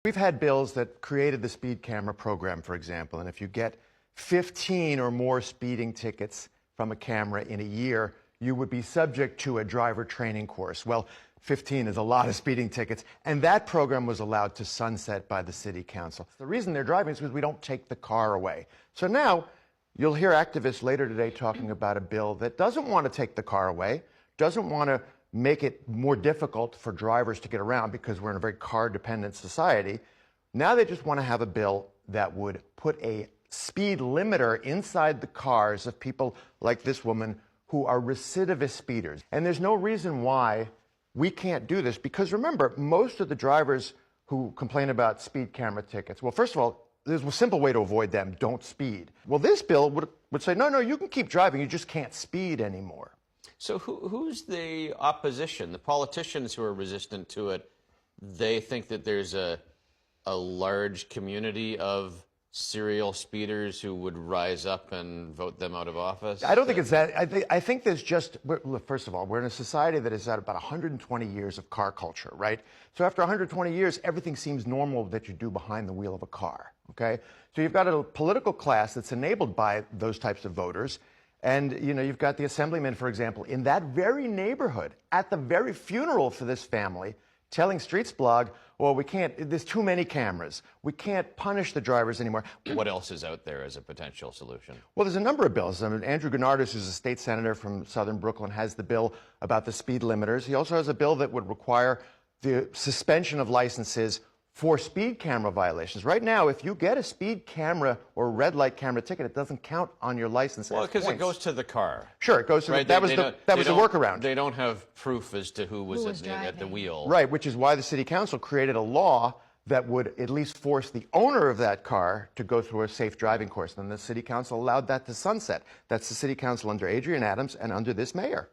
We've had bills that created the speed camera program, for example, and if you get 15 or more speeding tickets from a camera in a year, you would be subject to a driver training course. Well, 15 is a lot of speeding tickets, and that program was allowed to sunset by the city council. The reason they're driving is because we don't take the car away. So now you'll hear activists later today talking about a bill that doesn't want to take the car away, doesn't want to make it more difficult for drivers to get around because we're in a very car-dependent society. Now they just want to have a bill that would put a speed limiter inside the cars of people like this woman who are recidivist speeders. And there's no reason why we can't do this, because remember, most of the drivers who complain about speed camera tickets, well, first of all, there's a simple way to avoid them: don't speed. Well, this bill would say, no, you can keep driving, you just can't speed anymore. So who's the opposition? The politicians who are resistant to it, they think that there's a large community of serial speeders who would rise up and vote them out of office? I don't think it's that. I think there's just, look, first of all, we're in a society that has had about 120 years of car culture, right? So after 120 years, everything seems normal that you do behind the wheel of a car, okay? So you've got a political class that's enabled by those types of voters. And, you know, you've got the assemblyman, for example, in that very neighborhood, at the very funeral for this family, telling Streetsblog, well, we can't, there's too many cameras. We can't punish the drivers anymore. What else is out there as a potential solution? Well, there's a number of bills. I mean, Andrew Gennardis, who's a state senator from southern Brooklyn, has the bill about the speed limiters. He also has a bill that would require the suspension of licenses for speed camera violations. Right now, if you get a speed camera or red light camera ticket, it doesn't count on your license. Well, because it goes to the car. Sure, it goes to right? that was the workaround. They don't have proof as to who was at the wheel. Right, which is why the city council created a law that would at least force the owner of that car to go through a safe driving course. And the city council allowed that to sunset. That's the city council under Adrian Adams and under this mayor.